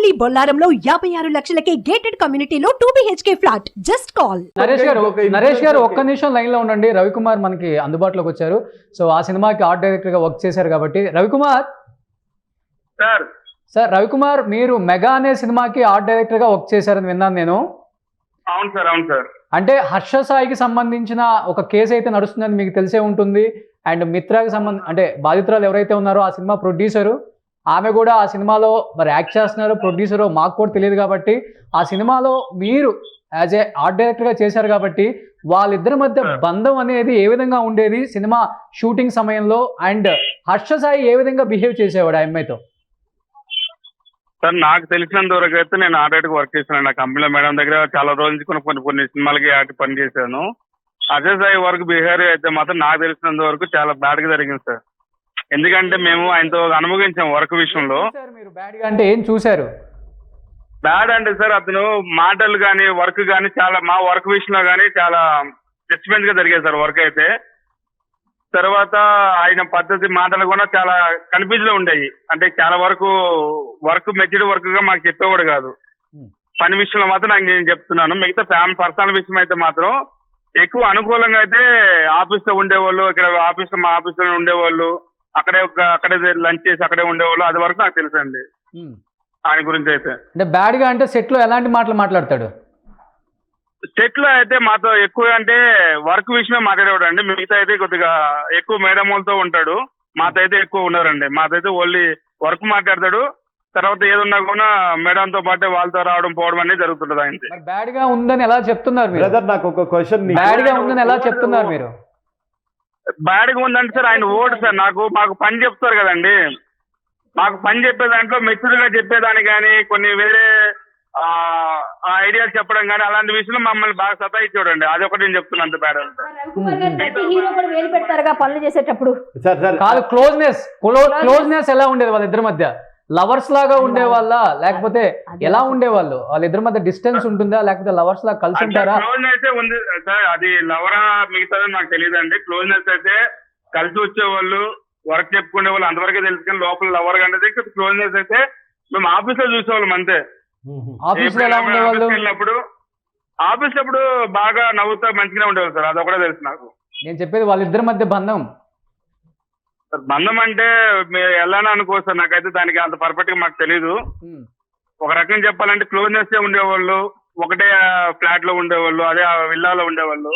Bheemili బొల్లారంలో 56 లక్షలకే gated కమ్యూనిటీలో 2 BHK flat. Just call. Naresh గారు ఒక్క నిమిషం లైన్ లో ఉండండి. రవికుమార్ మనకి అందుబాటులోకి వచ్చారు. సో ఆ సినిమాకి ఆర్ట్ డైరెక్టర్ గా వర్క్ చేశారు కాబట్టి రవికుమార్ సార్ రవికుమార్ మీరు మెగా అనే సినిమాకి ఆర్ట్ డైరెక్టర్ గా వర్క్ చేశారని విన్నాను నేను. అవును సార్. అంటే హర్ష సాయికి సంబంధించిన ఒక కేసు అయితే నడుస్తుందని మీకు తెలిసే ఉంటుంది. అండ్ మిత్రాకి అంటే బాధితురాలు ఎవరైతే ఉన్నారో ఆ సినిమా ప్రొడ్యూసరు, ఆమె కూడా ఆ సినిమాలో మరి యాక్ట్ చేస్తున్నారు, ప్రొడ్యూసరు మాకు కూడా తెలియదు కాబట్టి ఆ సినిమాలో మీరు యాజ్ ఏ ఆర్ట్ డైరెక్టర్గా చేశారు కాబట్టి వాళ్ళిద్దరి మధ్య బంధం అనేది ఏ విధంగా ఉండేది సినిమా షూటింగ్ సమయంలో, అండ్ హర్ష సాయి ఏ విధంగా బిహేవ్ చేసేవాడు ఆ అమ్మాయితో? సార్ నాకు తెలిసినంత వరకు అయితే నేను ఆర్ట్ వర్క్ చేశాను. నా కంపెనీలో మేడం దగ్గర చాలా రోజుల నుంచి కొన్ని సినిమాలకి ఆర్ట్ పని చేశాను. అజయ్ సాయి వర్క్ బిహేవియర్ అయితే మాత్రం నాకు తెలిసినంత వరకు చాలా బ్యాడ్ గా జరిగింది సార్. ఎందుకంటే మేము ఆయనతో అనుభవించాం వర్క్ విషయంలో. మీరు బ్యాడ్ గా అంటే ఏం చూసారు? బ్యాడ్ అంటే సార్ అతను మాటలు కానీ వర్క్ కానీ చాలా మా వర్క్ విషయంలో కానీ చాలా డిస్టర్బెన్స్ గా జరిగేది సార్ వర్క్ అయితే. తర్వాత ఆయన పద్ధతి మాటలు కూడా చాలా కన్ఫ్యూజ్ లో ఉండేవి. అంటే చాలా వరకు వర్క్ మెచ్యూర్డ్ వర్క్ గా మాకు చెప్పేవాడు కాదు. పని విషయంలో మాత్రం నాకు నేను చెప్తున్నాను. మిగతా ఫ్యామిలీ పర్సనల్ విషయం అయితే మాత్రం ఎక్కువ అనుకూలంగా అయితే ఆఫీస్ లో ఉండేవాళ్ళు, ఇక్కడ మా ఆఫీస్ లో ఉండేవాళ్ళు, అక్కడే లంచ్ చేసి అక్కడే ఉండేవాళ్ళు. అది వరకు నాకు తెలుసండి ఆయన గురించి అయితే. అంటే బ్యాడ్ గా అంటే సెట్ లో ఎలాంటి మాటలు మాట్లాడతాడు? సెట్ లో అయితే మాతో ఎక్కువ అంటే వర్క్ విషయమే మాట్లాడేవాడు అండి. మిగతా అయితే కొద్దిగా ఎక్కువ మేడం వాళ్ళతో ఉంటాడు. మాతో అయితే ఎక్కువ ఉన్నారండి. మాతైతే ఓన్లీ వర్క్ మాట్లాడతాడు. తర్వాత ఏదున్నా కూడా మేడంతో పాటే వాళ్ళతో రావడం పోవడం అనేది జరుగుతుంటది. ఆయన బ్యాడ్ గా ఉందని ఎలా చెప్తున్నారు మీరు? నాకు ఒక క్వశ్చన్, బ్యాడ్ గా ఉందని ఎలా చెప్తున్నారు మీరు? బ్యాడ్ గా ఉందంటే సార్ ఆయన ఓటు సార్ మాకు పని చెప్తారు కదండి. మాకు పని చెప్పే దాంట్లో మెచ్యూర్ గా చెప్పేదాన్ని కానీ కొన్ని వేరే ఐడియాలు చెప్పడం కానీ అలాంటి విషయంలో మమ్మల్ని బాగా సతాయించాడండి. అదొకటి నేను చెప్తున్నాను. అంత బ్యాడ్ పనులు చేసేటప్పుడు కాదు, క్లోజ్నెస్ ఎలా ఉండేది వాళ్ళిద్దరి మధ్య? లవర్స్ లాగా ఉండే వాళ్ళ లేకపోతే ఎలా ఉండేవాళ్ళు? వాళ్ళిద్దరి మధ్య డిస్టెన్స్ ఉంటుందా లేకపోతే లవర్స్ లాగా కలిసి ఉంటారా? క్లోజ్నెస్ ఉంది సార్. అది లవరా మిగతా నాకు తెలియదండి. క్లోజ్నెస్ అయితే కలిసి వచ్చేవాళ్ళు, వర్క్ చెప్పుకునే వాళ్ళు అంతవరకే తెలుసు. కానీ లోపల లవర్ అనేది క్లోజ్నెస్ అయితే మేము ఆఫీస్ లో చూసేవాళ్ళం అంతే. ఆఫీస్ లో ఎలా ఉండేవాళ్ళు? వెళ్ళినప్పుడు ఆఫీస్ అప్పుడు బాగా నవ్వుతా మంచిగా ఉండేవాళ్ళు సార్. అదొకటే తెలుసు నాకు. నేను చెప్పేది వాళ్ళిద్దరి మధ్య బంధం. బంధం అంటే మీరు ఎలానో అనుకో సార్. నాకైతే దానికి అంత పర్ఫెక్ట్ గా మాకు తెలీదు. ఒక రకం చెప్పాలంటే క్లోజ్నెస్ ఉండేవాళ్ళు, ఒకటే ఫ్లాట్ లో ఉండేవాళ్ళు, అదే విల్లాలో ఉండేవాళ్ళు.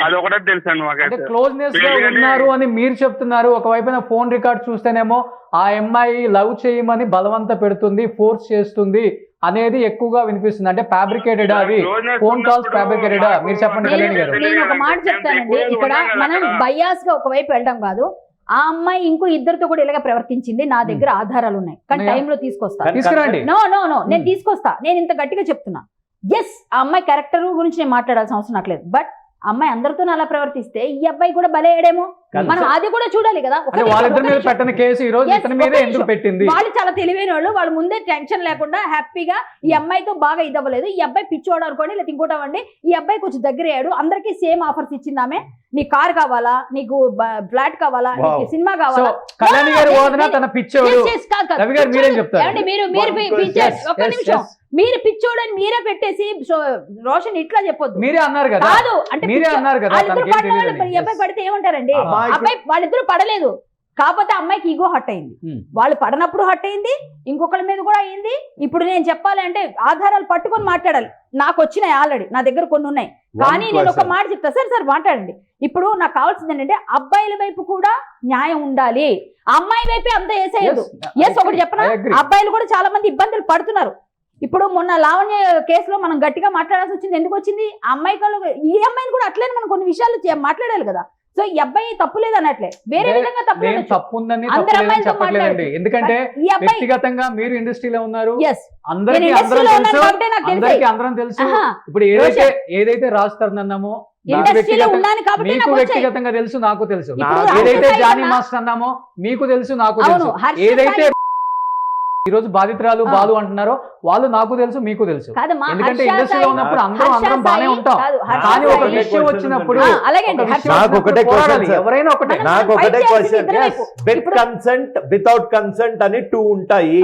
అది ఒకటే తెలుసండి మాకైతే. క్లోజ్నెస్ గా ఉన్నారు అని మీరు చెప్తున్నారు. ఒకవైపున ఫోన్ రికార్డ్ చూస్తేనేమో ఆ అమ్మాయి లవ్ చేయమని బలవంత పెడుతుంది, ఫోర్స్ చేస్తుంది అనేది ఎక్కువగా వినిపిస్తుంది. అంటే ఫ్యాబ్రికేటెడ్ అవి ఫోన్ కాల్స్ ఫ్యాబ్రికేటెడా? మీరు చెప్పండి కళ్యాణ్ గారు. నేను ఒక మాట చెప్తానండి. ఇక్కడ మనం బయాస్ గా ఒకవైపు వెళ్ళడం కాదు. ఆ అమ్మాయి ఇంకో ఇద్దరితో కూడా ఇలాగ ప్రవర్తించింది. నా దగ్గర ఆధారాలు ఉన్నాయి, కానీ టైంలో తీసుకురండి. నో నేను తీసుకొస్తా. నేను ఇంత గట్టిగా చెప్తున్నా. ఎస్, ఆ అమ్మాయి క్యారెక్టర్ గురించి నేను మాట్లాడాల్సిన అవసరం నాకు లేదు. బట్ అమ్మాయి అందరితో అలా ప్రవర్తిస్తే ఈ అబ్బాయి కూడా బలయ్యాడేమో, మనం అది కూడా చూడాలి కదా. వాళ్ళు చాలా తెలివైన వాళ్ళు. వాళ్ళు ముందే టెన్షన్ లేకుండా హ్యాపీగా ఈ అమ్మాయితో బాగా ఇదవ్వలేదు, ఈ అబ్బాయి పిచ్చోడు అనుకోండి, లేదా ఇంకోటి అవ్వండి, ఈ అబ్బాయి కొంచెం దగ్గర అయ్యాడు, అందరికీ సేమ్ ఆఫర్స్ ఇచ్చింది ఆమె. నీ కార్ కావాలా, నీకు ఫ్లాట్ కావాలా, నీకు సినిమా కావాలా. కళ్యాణి గారి వాదన తన పిచ్చోడు. రవి గారు మీరేం చెప్తారు? మీరు పిచ్చోడని మీరే పెట్టేసి రోషన్ ఇట్లా చెప్పొద్దు. మీరే అన్నారు కదా. కాదు అంటే అబ్బాయి పడితే ఏమంటారండి? అబ్బాయి వాళ్ళిద్దరు పడలేదు, కాకపోతే అమ్మాయికి ఈగో హట్ అయింది. వాళ్ళు పడనప్పుడు హట్ అయింది, ఇంకొకరి మీద కూడా అయింది. ఇప్పుడు నేను చెప్పాలి అంటే ఆధారాలు పట్టుకొని మాట్లాడాలి. నాకు వచ్చినాయి ఆల్రెడీ, నా దగ్గర కొన్ని ఉన్నాయి. కానీ నేను ఒక మాట చెప్తా. సార్ మాట్లాడండి. ఇప్పుడు నాకు కావాల్సింది ఏంటంటే అబ్బాయిల వైపు కూడా న్యాయం ఉండాలి, అమ్మాయి వైపే అంతా వేసేయదు. ఒకటి చెప్పనా, అబ్బాయిలు కూడా చాలా మంది ఇబ్బందులు పడుతున్నారు. ఇప్పుడు మొన్న లావణ్య కేసులో మనం గట్టిగా మాట్లాడాల్సి వచ్చింది. ఎందుకు వచ్చింది? అమ్మాయి ఈ అమ్మాయిని కూడా అట్లనే మనం కొన్ని విషయాలు మాట్లాడాలి కదా. సో ఈ అబ్బాయి తప్పు లేదు అన్నట్లే, వేరే విధంగా తప్పుందని చెప్పట్లేదండి. ఎందుకంటే వ్యక్తిగతంగా మీరు ఇండస్ట్రీలో ఉన్నారు, అందరికీ అందరం తెలుసు. ఇప్పుడు ఏదైతే రాజ్ తరుణ్ అన్నామో మీకు వ్యక్తిగతంగా తెలుసు, నాకు తెలుసు. ఏదైతే జానీ మాస్టర్ అన్నామో మీకు తెలుసు, నాకు తెలుసు. ఏదైతే ఈ రోజు బాధితురాలు బాలు అంటున్నారో వాళ్ళు నాకు తెలుసు మీకు తెలుసు, కాదమ్మా, ఎందుకంటే హర్ష ఇండస్ట్రీలో సాయి- ఉన్నప్పుడు అందరం హర్ష బానే సాయి ఉంటాం, కాదు, హర్ష కానీ ఒక సాయి- విషయం వచ్చినప్పుడు అలాగే అండి, ఒక విషయం నాకు ఒకటే వచ్చినప్పుడు పోరాడాలి. question, sir. ఎవరైనా ఒకటే మనం నాకు fight ఒకటే చేయాల్సింది క్వశ్చన్, ఇద్దరి వైపు. విత్ ఇప్పుడు- కన్సెంట్ వితౌట్ కన్సెంట్ అని 2 ఉంటాయి.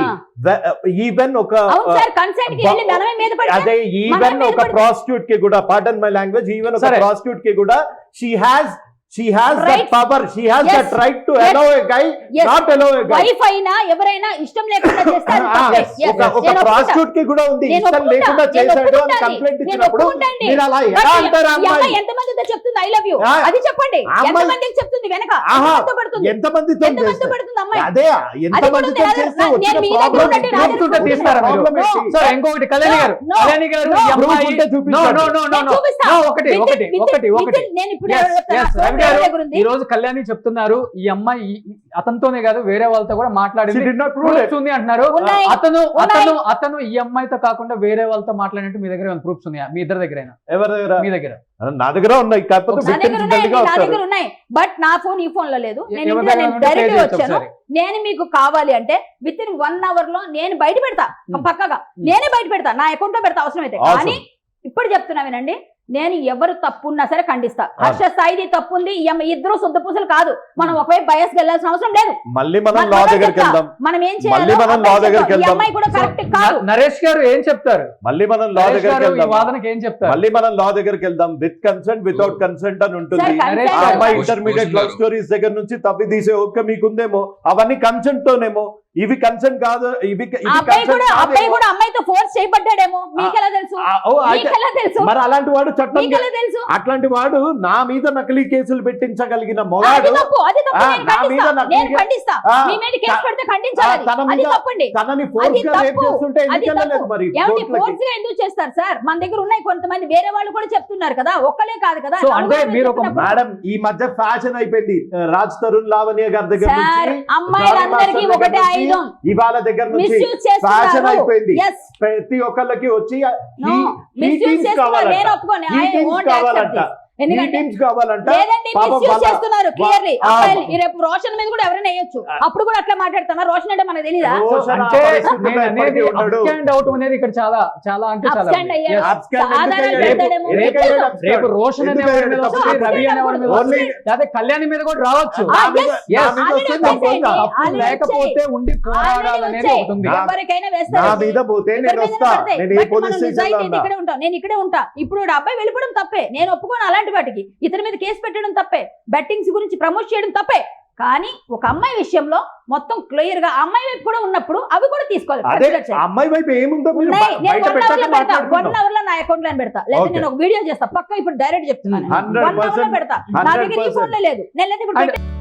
ఈవెన్ ఒక అవును సార్, కన్సెంట్ కి వెళ్ళి మనమే మీద పడితే అదే ఈవెన్ మీద ఒక పడితే- ప్రాస్టిట్యూట్ కి కూడా, పార్డన్ మై లాంగ్వేజ్, ఈవెన్ ఒక సరే. ప్రాస్టిట్యూట్ కి కూడా she has that Right. power, she has Yes. that right to Yes. allow a guy, Yes. not allow a guy. Wife అయినా ఎవరైనా ఇష్టం లేకుండా చేస్తే అది తప్పే. Yes, ఒక నేను ఒప్పుకుంటా. ప్రాస్టిట్యూట్ కి కూడా ఉంది, నేను ఇష్టం ఒప్పుకుంటా. లేకుండా నేను చేశాడు అని ఒప్పుకుంటా. కంప్లైంట్ నేను ఇచ్చినప్పుడు ఒప్పుకుంటాండి. మీరు అలా But ఎలా అంటారు ఈ అమ్మాయి? అమ్మాయి ఎంతమందితో చెప్తుంది ఐ లవ్ యూ, ఆ, అది చెప్పండి. అమ్మాయి- ఎంతమందికి చెప్తుంది వెనక, ఆహా, ఎంతమందితో పడుతుంది, ఎంతమందితో ఎంతమందితో చేస్తే? పడుతుంది అమ్మాయి? అదే అది ఎంతమందితో కూడా చేస్తే నేను వచ్చిన మీ దగ్గర ప్రాబ్లం ఉన్నట్టు నా దగ్గర చూస్తుంటే తీస్తారా మీరు? Problem No. ఏంటి? సరే, ఇంకొకటి కళ్యాణి గారు, No. కళ్యాణి గారు No. ఈ అమ్మాయి ఉంటే చూపించండి. నేను చూపిస్తా. ఒకటి Within- ఒకటి within- ఒకటి ఒకటి within- నేను ఇప్పుడు Yes, చెప్తాను. yes, నా రవి phone గారు, దగ్గర ఉంది. ఈ రోజు కళ్యాణి చెప్తున్నారు ఈ అమ్మాయి అతనితోనే కాదు వేరే వాళ్ళతో కూడా She మాట్లాడింది, did not prove it. Proofs ఉంది అంటున్నారు. ఉన్నాయి. అతను ఉన్నాయి. అతను అతను ఈ అమ్మాయితో కాకుండా వేరే వాళ్ళతో మాట్లాడినట్టు మీ దగ్గర ప్రూఫ్స్ ఉన్నాయా? మీ ఇద్దరి దగ్గర ఎవరి దగ్గర? మీ దగ్గర నా దగ్గర ఉన్నాయి, కాకపోతే నా దగ్గర victims ఉన్నాయి, దండిగా నా వస్తారు. దగ్గర ఉన్నాయి. బట్ నా ఫోన్ ఈ ఫోన్ లో లేదు. నేను ఎవరి ఇంట్లో దగ్గర నేను ఉంటే డైరెక్ట్ pay చేయొచ్చు వచ్చాను. ఒకసారి. నేను మీకు కావాలి అంటే విత్ ఇన్ 1 hour లో నేను బయట పెడతా, పక్కగా నేనే బయట పెడతా, నా అకౌంట్ లో పెడతా అవసరం అయితే. Awesome. కానీ ఇప్పుడు చెప్తున్నా వినండి, నేను ఎవరు తప్పు ఉన్నా సరే ఖండిస్తా. హర్ష సాయిది తప్పు ఉంది, ఈ అమ్మాయి ఇద్దరు శుద్ధ పూసలు కాదు. మనం ఒకవైపు బయస్కి వెళ్ళాల్సిన అవసరం లేదు. మళ్ళీ మనం మనం లా మనం దగ్గరికి చెప్తా. వెళ్దాం, మనం ఏం మళ్ళీ చేయాలో మనం అబ్బాయి law దగ్గరికి చెప్తాడు. ఈ వెళ్దాం. అమ్మాయి కూడా కరెక్ట్ కాదు. నరేష్ గారు ఏం చెప్తారు? మళ్ళీ మనం లా నరేష్ దగ్గరికి గారు ఈ వెళ్దాం, వాదనకి ఏం చెప్తారు? మళ్ళీ మనం లా దగ్గరికి వెళ్దాం. విత్ కన్సెంట్ వితౌట్ కన్సెంట్ అని ఉంటుంది. Sir, consent- ఆ అమ్మాయి Push- intermediate push love stories దగ్గర నుంచి తప్పి తీసే ఓకే మీకుందేమో, అవన్నీ కన్సెంట్ తోనేమో. ఇవి కన్సెంట్ కాదు, ఇవి ఆ అబ్బాయి కూడా అమ్మాయితో ఫోర్స్ చేయబడ్డాడేమో, మీకెలా తెలుసు? మీకెలా తెలుసు? మరి అలాంటి వాడు చట్టం, మీకెలా తెలుసు? అట్లాంటి వాడు నా మీద నకిలీ కేసులు పెట్టించగలిగిన అది మొగాడు తప్పు, అది తప్పు. ఆ, నేను నా ఖండిస్తా. మీద నాకు నేను ఇక- ఖండిస్తా. ఆ, మీ మీద కేసు త- పెడితే ఖండించాలి. తన అది మీద- తప్పండి. తనని అది ఫోర్స్ గా రేప్ తప్పు. చేస్తుంటే అది ఎందుకు వెళ్ళలేదు తప్పు. మరి ఏమండి కోర్టులకి? ఫోర్స్ గా ఎందుకు చేస్తారు సార్? మన దగ్గర ఉన్నాయి కొంతమంది, వేరే వాళ్ళు కూడా చెప్తున్నారు కదా, ఒక్కలే కాదు కదా. సో అంటే నలుగురు మీరు ఒక చెప్పినప్పుడు- మేడం ఈ మధ్య ఫ్యాషన్ అయిపోయింది. రాజ్ తరుణ్ లావణ్య గారి దగ్గర సార్, నుంచి, అమ్మాయిలందరికీ జానీ మాస్టర్ ఒకటే దగ్గర నుంచి, ఆయుధం. ఇవాళ దగ్గర నుంచి మిస్యూజ్ ఫ్యాషన్ చేస్తున్నారు. అయిపోయింది. Yes. ప్రతి ఒక్కళ్ళకి వచ్చి No. Misuse చేస్తున్నారు. నేను ఒప్పుకోను. I won't accept this. ఎందుకంటే టీమ్స్ కావాలంట. లేదండి, పాపం మిస్యూజ్ వాళ్ళ- చేస్తున్నారు క్లియర్లీ. ఆ, రేపు రోషన్ మీద కూడా ఎవరైనా వేయొచ్చు. అప్పుడు కూడా అట్లా మాట్లాడుతున్నా. రోషన్ అంటే మనకు తెలీదా? రోషన్ అంటే ఆ పరిస్థితుల్లో నేను అనేది ఎప్పటికీ ఉండడు. up and out అనేది ఇక్కడ చాలా చాలా అంటే చాలా Upstand ఉంది. అయ్యాడు. Yes. Upstand ఆధారాలు ఎందుకు పెడతాడేమో. అయ్యాడు? మీకు ఎందుకు తెలుసు. రేపు రోషన్ అనే వాడి మీద ఎందుకు వస్తుంది, రవి అనే వాడి మీద Only- వస్తుంది, లేదా కళ్యాణి మీద కూడా రావచ్చు. ఆ, నా మీద- yes. Yes. నా మీద Already వస్తే వచ్చేసేయండి. తప్పకుండా. తప్పు Already లేకపోతే ఉండి పోరాడాలనేది Already ఒకటి ఉంది. వచ్చాయి. ఎవరికైనా నా వేస్తారు. మీద పోతే నేను ఎవరి మీద వస్తా. పడతాయి. నేను ఏ But పోలీస్ మనం స్టేషన్ నిజాయితీ లో అయితే ఇక్కడే ఉంటాం. నేను ఇక్కడే ఉంటా. ఇప్పుడు ఈవిడ అబ్బాయి వెళ్ళిపోవడం తప్పే, నేను ఒప్పుకోను. అలాంటి వాటికి ఇతని మీద కేసు పెట్టడం తప్పే, బెట్టింగ్స్ గురించి ప్రమోట్ చేయడం తప్పే. కానీ ఒక అమ్మాయి విషయంలో మొత్తం క్లియర్ గా అమ్మాయి వైపు కూడా ఉన్నప్పుడు అవి కూడా తీసుకోవాలి. అదే consider చేయాలి. ఆ అమ్మాయి వైపు ఏముందో మీరు ఉన్నాయి. నేను బయట 1 hour లో పెట్టాక పెడతా. 1 మాట్లాడుకుందాం. hour లో నా అకౌంట్ లో పెడతా, లేదా Okay. నేను ఒక వీడియో చేస్తా పక్క. ఇప్పుడు డైరెక్ట్ చెప్తున్నాను. 100% 1 hour లో పెడతా. నా దగ్గర ఈ 100%. ఫోన్ లో లేదు. నేను లేదా ఇప్పుడు And- పెట్టే-